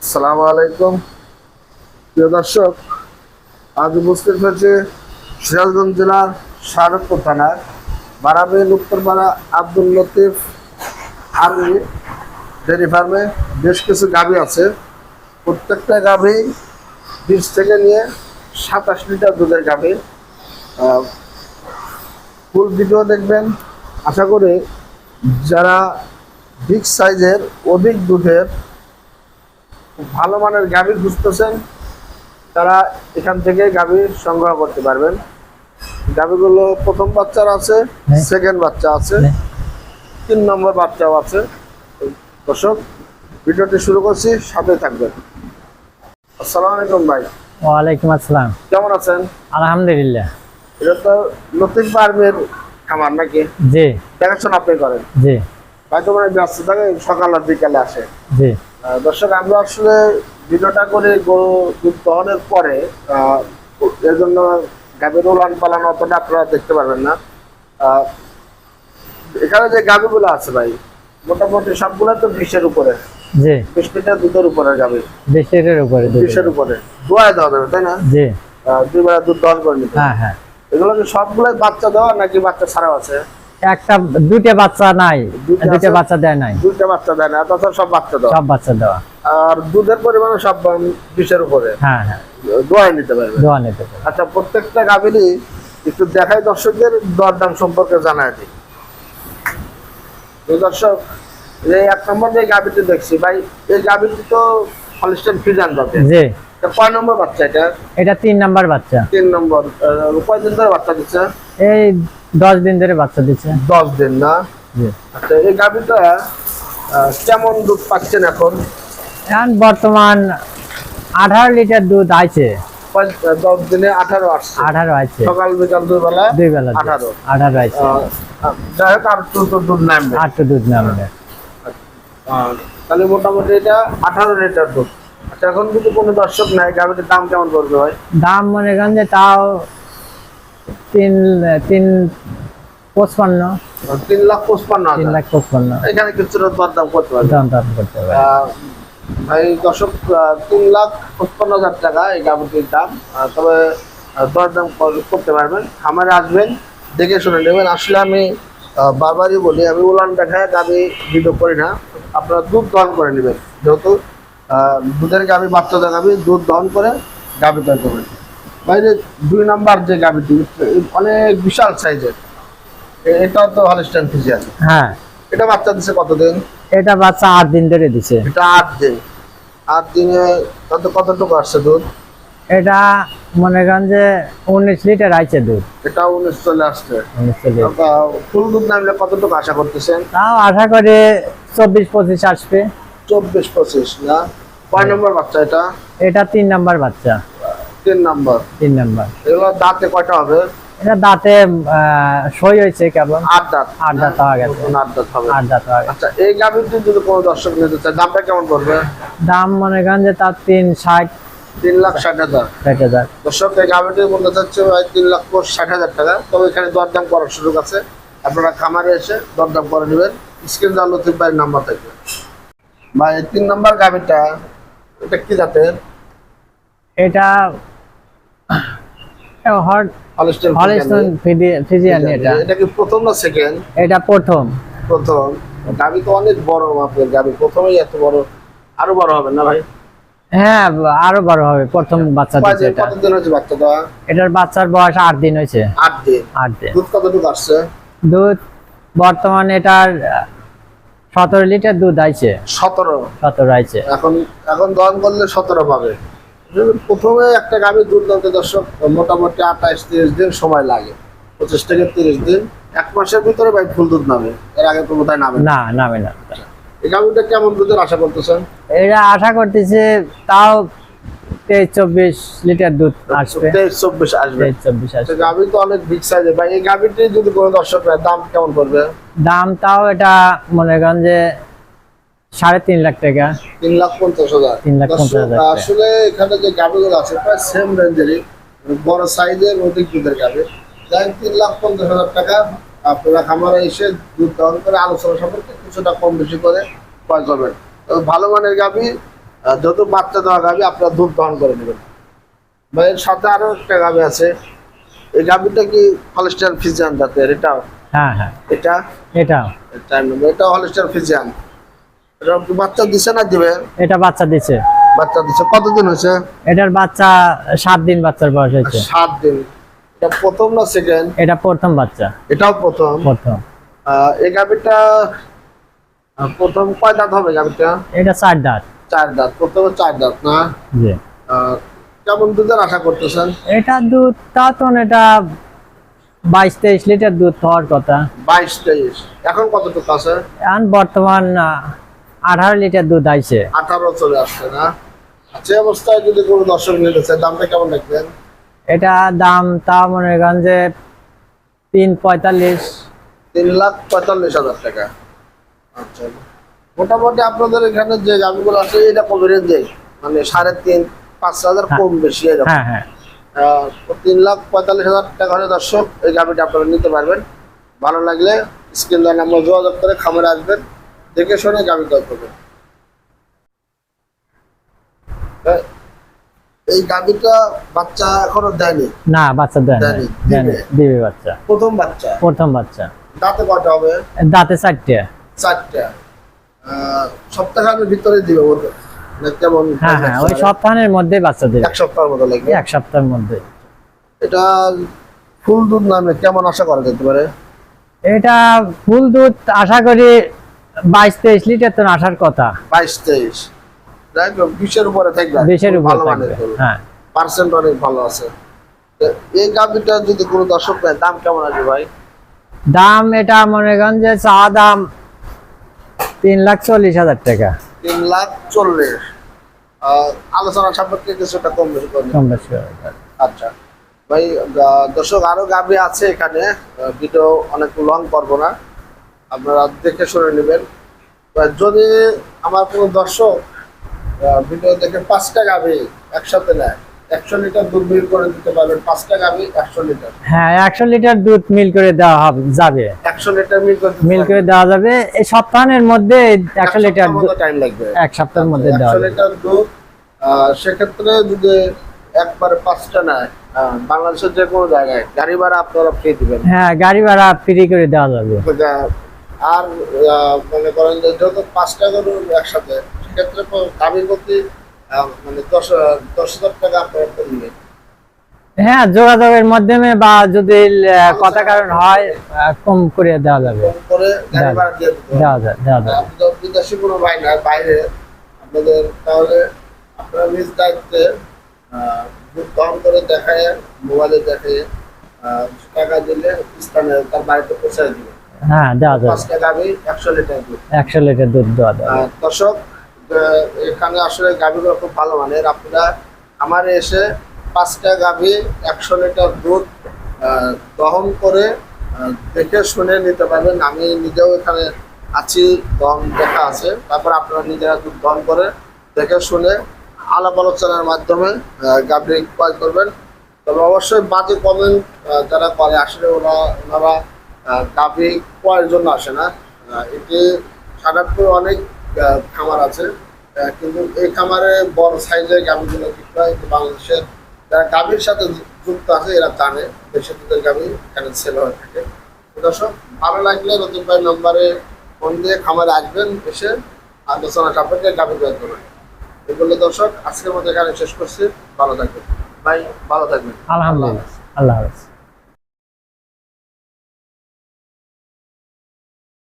আসসালামু আলাইকুম প্রিয় দর্শক। আজ উপস্থিত হয়েছে সিরাজগঞ্জ জেলার শাহরুখপুর থানার বারাবিল উত্তরপাড়া আব্দুল লতিফ আর্মি ডেয়ারি ফার্মে বেশ কিছু গাভী আছে। প্রত্যেকটা গাভী 20 থেকে নিয়ে 27 লিটার দুধের গাভী। ফুল ভিডিও দেখবেন। আশা করি যারা বিগ সাইজের অধিক দুধের ভালো মানের গাভী খুঁজতেছেন তারা এখান থেকে গাভী সংগ্রহ করতে পারবেন। গাভীগুলো প্রথম বাচ্চার আছে, সেকেন্ড বাচ্চা আছে, 3 নম্বর বাচ্চাও আছে। দর্শক, ভিডিওটি শুরু করছি, সাথে থাকবেন। আসসালামু আলাইকুম ভাই। ওয়ালাইকুম আসসালাম। কেমন আছেন? আলহামদুলিল্লাহ। এটা তো লতিফ ফার্মের খামার নাকি? জি। দেখাশোনা আপনি করেন? জি। ভাই তো মানে ব্যস্ত থাকে, সকাল আর বিকালে আসে। জি। দর্শক, আমরা আসলে ভিডিওটা করে গরু দুধ দহনের পরে এর জন্য গাভীর উলান পালানো অতটা আপনারা দেখতে পারবেন না। এখানে যে গাভীগুলো আছে ভাই, মোটামুটি সবগুলো তো 20-এর উপরে। জি। 20 লিটার দুধের উপরে গাভী। 20-এর উপরে। 20-এর উপরে দোয়ায় দেওয়া যাবে, তাই না? জি। 2 বেলা দুধ দহন করে নিতে। হ্যাঁ হ্যাঁ। এগুলো কি সবগুলোই বাচ্চা দেওয়া নাকি বাচ্চা ছাড়াও আছে? দুইটা বাচ্চা নাই, দুইটা বাচ্চা দেয় নাই। দুইটা বাচ্চা দেয় না, তাছাড়া সব বাচ্চা দেওয়া। সব বাচ্চা দেওয়া। আর দুধের পরিমাণ সব 20-এর উপরে। হ্যাঁ হ্যাঁ। দোয়ায় নিতে পারবে। দোয়া নিতে পারবে। আচ্ছা, প্রত্যেকটা গাভীরই একটু দেখাই দর্শকদের, দরদাম সম্পর্কে জানাই দিই। দর্শক, এই 1 নম্বর যে গাভীটি দেখছি ভাই, এই গাভীটি তো হলস্টাইন ফ্রিজিয়ান জাতের। জি। কয় নম্বর বাচ্চা এটা? এটা 3 নাম্বার বাচ্চা। 3 নম্বর। কয়দিন ধরে বাচ্চা দিচ্ছে? এই 10 দিন ধরে বাচ্চা দিচ্ছে। 10 দিন না? জি। আচ্ছা, এই গাভীটা কেমন দুধ পাচ্ছেন এখন? এখন বর্তমান 18 লিটার দুধ আছে। 10 দিনে 18 আসছে। 18 আছে। সকাল বিকাল 2 বেলা 2 বেলা 18 আছে। যাই হোক, আর তো দুধ নামবে। 8 দুধ নামবে। তাহলে মোটামুটি এটা 18 লিটার দুধ। আচ্ছা, এখন কিন্তু কোনো দর্শক নাই, গাভীটির দাম কেমন পড়বে ভাই? দাম মনে করেন যে তাও 3,55,000। 3,55,000। এখানে কিছুটা দরদাম করতে পারবে। ভাই দর্শক, 3,55,000 টাকা এই গাভীটির দাম। তবে দরদাম করতে পারবেন। খামারে আসবেন, দেখে শুনে নেবেন। আসলে আমি বারবারই বলি, আমি উলান দেখায় গাভী ভিডিও করি না। আপনারা দুধ দহন করে নেবেন, যেহেতু দুধের গাভী, বাচ্চাদের গাভী দুধ দহন করে গাভী তৈরি করবেন। বাইরে 2 নাম্বার যে গাভীটি অনেক বিশাল সাইজের, এটাও তো হলস্টাইন ফ্রিজিয়ান। হ্যাঁ। এটা বাচ্চা দিচ্ছে কতদিন? এটা বাচ্চা 8 দিন ধরে দিছে। এটা 8 দিন। 8 দিনে কতটুকু আসছে দুধ? এটা মনে করেন যে 19 লিটার আইছে দুধ। এটা 19 চলে আসছে। 19 লিটার। ফুল দুধ নামলে কতটুকু আশা করতেছেন? তাও আশা করে 24-25 আসবে। 24-25 না? কয় নম্বর বাচ্চা এটা? এটা 3 নাম্বার বাচ্চা। 3 নম্বর। 3 নাম্বার। এগুলো দাঁতে কয়টা হবে? এটা দাঁতে সই হয়েছে কেবল। 8 দাঁত। 8 দাঁত হয়ে গেছে। 8 দাঁত হবে। 8 দাঁত হয়ে গেছে। আচ্ছা, এই গাভীটি যদি কোনো দর্শক নিতে চায়, দামটা কেমন পড়বে? দাম মনে করেন যে তার 3,60,000। 3,60,000। দর্শক, এই গাভীটি বলতে চাচ্ছে 3,60,000 টাকা। তবে এখানে দরদাম করার সুযোগ আছে, আপনারা খামারে এসে দরদাম করে নেবেন। স্ক্রিন দেওয়া লতিফ ভাইয়ের নাম্বার থাকবে। ভাই, 3 নম্বর গাভীটা এটা কি জাতের? এটা হলস্টাইন ফ্রিজিয়ান। এটা কি প্রথম না সেকেন্ড? এটা প্রথম। প্রথম। গাভী তো অনেক বড় মাপের গাভী, প্রথমেই এত বড়। আরো বড় হবে না ভাই? হ্যাঁ, আরো বড় হবে। প্রথম বাচ্চা দিচ্ছে এটা। কতদিন হয়েছে বাচ্চা দেওয়া? এটার বাচ্চার বয়স 8 দিন হয়েছে। 8 দিন। 8 দিন। দুধ কতটুকু আসছে? দুধ বর্তমানে এটার 17 লিটার দুধ আইছে। 17 আইছে। এখন দহন করলে 17 পাবে। প্রথমে একটা গাভী দুধ দহনতে দর্শক মোটামুটি 28-30 দিন সময় লাগে। 25 থেকে 30 দিন। 1 মাসের ভিতরে ভাই ফুল দুধ নামে। এর আগে তো বোধহয় নামে না, নামে না। এই গাভীটা কেমন দুধের আশা করতেছেন? এটা আশা করতেছে তাও 23-24 লিটার দুধ আসবে। 23-24 আসবে। 23-24 আসবে। গাভী তো অনেক বিগ সাইজের ভাই। এই গাভীটি যদি কোনো দর্শক নেয়, দাম কেমন পড়বে? দাম তাও এটা মনে করেন যে 3.5 লাখ টাকা। 3,50,000। 3,50,000। আসলে এখানে যে গাভীগুলো আছে প্রায় সেম রেঞ্জেরই, বড় সাইজের অধিক দুধের গাভী। 3,50,000 টাকা। আপনারা খামারে এসে দুধ দহন করে আলোচনা সম্পর্কে কিছুটা কম বেশি করে ক্রয় করবেন। ভালো মানের গাভী যত বাচ্চা দেওয়া গাভী আপনারা দুধ দহন করে নেবেন। ভাই এর সাথে আরো একটা গাভী আছে, এই গাভীটা কি হলস্টাইন ফ্রিজিয়ান জাতের? এটাও হ্যাঁ হ্যাঁ এটা এটাও এটা হলস্টাইন ফ্রিজিয়ান। এটা কি বাচ্চা দিছে না দিবে? এটা বাচ্চা দিছে। বাচ্চা দিছে কতদিন হয়েছে? এটার বাচ্চা 7 দিন বাচ্চার বয়স হয়েছে। 7 দিন। এটা প্রথম না সেকেন্ড? এটা প্রথম বাচ্চা। এটাও প্রথম। প্রথম। এই গাভীটা প্রথম কয় দাঁত হবে গাভীটা? এটা 4 দাঁত। 4 দাঁত। প্রথমে 4 দাঁত না? জি। কেমন দুধের আশা করতেছেন? এটা দুধ তা তো এটা 22-23 লিটার দুধ হওয়ার কথা। 22-23। এখন কতটুকু আছে? এখন বর্তমান 18 লিটার দুধ আইছে। 18 চলে আসছে না? আচ্ছা, এই অবস্থায় যদি কোনো দর্শক নিতে চায় দামটা কেমন রাখবেন? এটা দাম তা মনে করেন যে 3.45। 3,45,000 টাকা। আচ্ছা, মোটামুটি আপনাদের এখানে যে গাভিগুলো আছে এটা কম রেঞ্জে, মানে 3,500-5,000 কম বেশি এরকম। হ্যাঁ হ্যাঁ 3,45,000 টাকা হলে দর্শক এই গাভিটা আপনারা নিতে পারবেন। ভালো লাগলে স্ক্রিন দেওয়া নাম্বার যোগাযোগ করে খামারে আসবেন, দেখে শুনে গাভি ক্রয় করবেন। এই গাভিটা বাচ্চা এখনো দেয়নি? না, বাচ্চা দেয় না। দিবে বাচ্চা। প্রথম বাচ্চা? প্রথম বাচ্চা। দাঁতে কয়টা হবে? দাঁতে 4টা। 4টা। সপ্তাহের ভিতরে দিবে বলবে না কেমন? হ্যাঁ হ্যাঁ ওই সপ্তাহের মধ্যে বাচ্চা দেবে। 1 সপ্তাহের মতো লাগবে? 1 সপ্তাহের মধ্যে। এটা ফুল দুধ নামে কেমন আশা করা যেতে পারে? এটা ফুল দুধ আশা করি 22-23 লিটার তো আসার কথা। 22-23। যাই হোক 20-এর উপরে থাকবে। 20-এর উপরে ভালো মানের থাকবে। গরু। হ্যাঁ। পার্সেন্ট অনেক ভালো আছে। তো এই গাভিটা যদি কোনো দর্শক নেয় দাম কেমন আসবে ভাই? দাম এটা মনে করেন যে চা দাম 3,40,000 টাকা। 3,40,000। আলোচনা সাপেক্ষে কিছুটা কম বেশি করবে। কম বেশি হবে। আচ্ছা ভাই, দর্শক আরো গাভি আছে এখানে, ভিডিও অনেক লং করবো না, আপনারা দেখে শুনে নেবেন। যদি আমার কোনো দর্শক ভিডিও দেখে 5টা গাভি একসাথে নেয়, 100 লিটার দুধ মিল করে দিতে পারবেন। 5টা গাভি 100 লিটার। হ্যাঁ 100 লিটার দুধ মিল করে দেওয়া হবে যাবে। 100 লিটার মিল করে দেওয়া যাবে। এই সপ্তাহের মধ্যে 100 লিটার দুধ টাইম লাগবে। 1 সপ্তাহের মধ্যে দেওয়া 100 যাবে। লিটার দুধ। সেক্ষেত্রে যদি একবারে 5টা নেয়, বাংলাদেশের যে কোনো জায়গায় গাড়ি ভাড়া আপনারা ফ্রি দিবেন। হ্যাঁ গাড়ি ভাড়া ফ্রি করে দেওয়া যাবে। আর মনে করেন যে যত 5টা গরু একসাথে, সেক্ষেত্রে গাভীর প্রতি মানে 10,000 টাকা আপনারা করবেন। হ্যাঁ যোগাযোগের মাধ্যমে বা যদি কথা কারণ হয় কম করে দেওয়া যাবে। কম করে গাড়ি ভাড়া দিয়ে দিতে হবে। দেওয়া যাবে। আপনি যদি বিদেশি কোনো ভাই না বাইরে আপনাদের, তাহলে আপনারা নিজ দায়িত্বে দুধ দহন করে দেখায়, মোবাইলে দেখায় টাকা দিলে স্থানে তার বাড়িতে পৌঁছে দিবে। হ্যাঁ দেওয়া যাবে। 5টা গাভী 100 লিটার দুধ। 100 লিটার দুধ দেওয়া যাবে। দর্শক এখানে আসলে গাভীগুলো খুব ভালো মানের। আপনারা আমারে এসে 5টা গাভী 100 লিটার দুধ দহন করে দেখে শুনে নিতে পারবেন। আমি নিজেও এখানে আছি, দহন দেখা আছে। তারপর আপনারা নিজেরা দুধ দহন করে দেখে শুনে আলাপ আলোচনার মাধ্যমে গাভী ক্রয় করবেন। তবে অবশ্যই বাজে কমেন্ট যারা করে, আসলে ওনারা গাভী ক্রয়ের জন্য আসে না। এটি সাধারণত অনেক খামার আছে, কিন্তু এই খামারে বড় সাইজের গাভীগুলো বিক্রি হয়। বাংলাদেশের যারা গাভীর সাথে যুক্ত আছে এরা জানে দেশের দুধের গাভী এখানে সেল হয়ে থাকে। দর্শক ভালো লাগলে নতুন ভাই নম্বরে ফোন দিয়ে খামারে আসবেন, এসে আলোচনা সাপেক্ষে গাভী ক্রয় করবেন। এগুলো দর্শক আজকের মতো এখানে শেষ করছি। ভালো থাকবেন ভাই, ভালো থাকবেন। আলহামদুলিল্লাহ। আল্লাহ হাফেজ।